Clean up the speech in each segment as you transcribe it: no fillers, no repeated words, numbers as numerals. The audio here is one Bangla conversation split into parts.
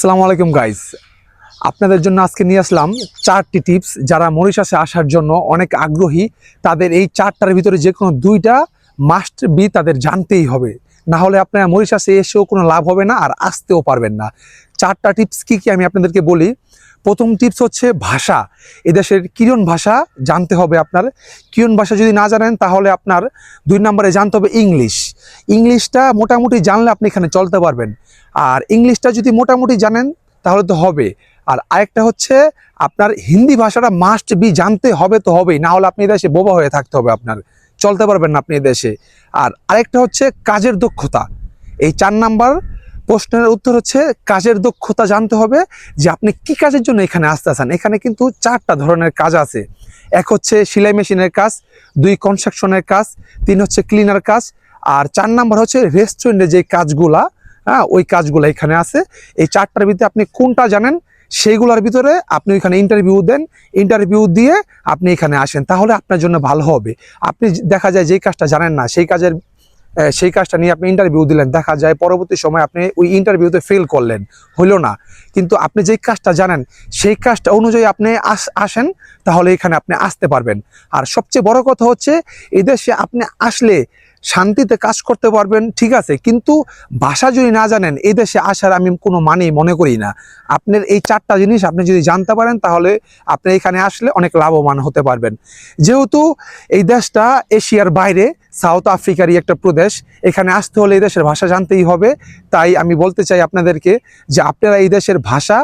আসসালামু আলাইকুম গাইস, আপনাদের জন্য আজকে নিয়ে আসলাম 4টি টিপস। যারা মরিশাসে আসার জন্য অনেক আগ্রহী, তাদের এই 4টার ভিতরে যে কোনো 2টা মাস্ট বি তাদের জানতেই হবে। না হলে আপনারা মরিশাসে এসেও কোনো লাভ হবে না, আর আসতেও পারবেন না। 4টা টিপস কি কি আমি আপনাদেরকে বলি। প্রথম টিপস হচ্ছে ভাষা। এদেশের কিরণ ভাষা জানতে হবে আপনার। কিরণ ভাষা যদি না জানেন তাহলে আপনার 2 নম্বরে জানতে হবে ইংলিশ। ইংলিশটা মোটামুটি জানলে আপনি এখানে চলতে পারবেন। আর ইংলিশটা যদি মোটামুটি জানেন তাহলে তো হবে। আর আরেকটা হচ্ছে আপনার হিন্দি ভাষাটা মাস্ট বি জানতে হবে, তো হবেই, না হলে আপনি এদেশে বোবা হয়ে থাকতে হবে, আপনার চলতে পারবেন না আপনি এদেশে। আর আরেকটা হচ্ছে কাজের দক্ষতা। এই 4 নাম্বার প্রশ্নের উত্তর হচ্ছে কাজের দক্ষতা জানতে হবে, যে আপনি কি কাজের জন্য এখানে আসতে চান। এখানে কিন্তু 4টা ধরনের কাজ আছে। এক হচ্ছে সেলাই মেশিনের কাজ, 2 কনস্ট্রাকশনের কাজ, 3 হচ্ছে ক্লিনার কাজ, আর 4 নাম্বার হচ্ছে রেস্টুরেন্টে যে কাজগুলা, ওই কাজগুলো এখানে আছে। এই 4টার ভিতরে আপনি কোনটা জানেন সেইগুলোর ভিতরে আপনি ওইখানে ইন্টারভিউ দেন। ইন্টারভিউ দিয়ে আপনি এখানে আসেন, তাহলে আপনার জন্য ভালো হবে। আপনি দেখা যায় যেই কাজটা জানেন না সেই কাজটা নিয়ে আপনি ইন্টারভিউ দিলেন, দেখা যায় পরবর্তী সময় আপনি ওই ইন্টারভিউতে ফেল করলেন, হলো না। কিন্তু আপনি যেই কাজটা জানেন সেই কাজটা অনুযায়ী আপনি আসেন, তাহলে এখানে আপনি আসতে পারবেন। আর সবচেয়ে বড় কথা হচ্ছে এদেশে আপনি আসলে শান্তিতে কাজ করতে পারবেন, ঠিক আছে, কিন্তু ভাষা যদি না জানেন এই দেশে আসার আমি কোনো মানেই মনে করি না। আপনার এই 4টা জিনিস আপনি যদি জানতে পারেন তাহলে আপনি এখানে আসলে অনেক লাভবান হতে পারবেন। যেহেতু এই দেশটা এশিয়ার বাইরে, সাউথ আফ্রিকারই একটা প্রদেশ, এখানে আসতে হলে এই দেশের ভাষা জানতেই হবে। তাই আমি বলতে চাই আপনাদেরকে যে আপনারা এই দেশের ভাষা,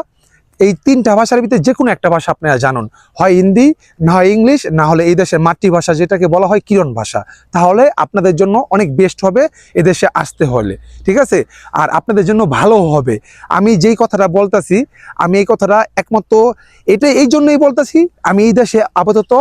এই 3টা ভাষার ভিতরে যে কোনো একটা ভাষা আপনারা জানুন, হয় হিন্দি, না হয় ইংলিশ, না হলে এই দেশের মাতৃভাষা যেটাকে বলা হয় কিরণ ভাষা। তাহলে আপনাদের জন্য অনেক বেস্ট হবে এদেশে আসতে হলে, ঠিক আছে। আর আপনাদের জন্য ভালো হবে। আমি যেই কথাটা বলতেছি, আমি এই কথাটা একমাত্র এটাই এই জন্যই বলতেছি, আমি এই দেশে আপাতত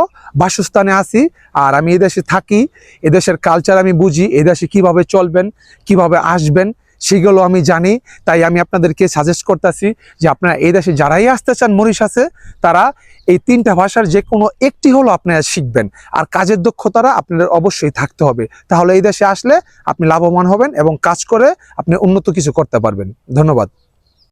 বাসস্থানে আছি, আর আমি এই দেশে থাকি, এদেশের কালচার আমি বুঝি, এই দেশে কীভাবে চলবেন, কিভাবে আসবেন সেগুলো আমি জানি। তাই আমি আপনাদেরকে সাজেস্ট করতেছি যে আপনারা এই দেশে যারাই আসতে চান মরিশাসে, তারা এই 3টা ভাষার যে কোনো একটি হলো আপনারা শিখবেন। আর কাজের দক্ষতাটা আপনাদের অবশ্যই থাকতে হবে, তাহলে এই দেশে আসলে আপনি লাভবান হবেন এবং কাজ করে আপনি উন্নত কিছু করতে পারবেন। ধন্যবাদ।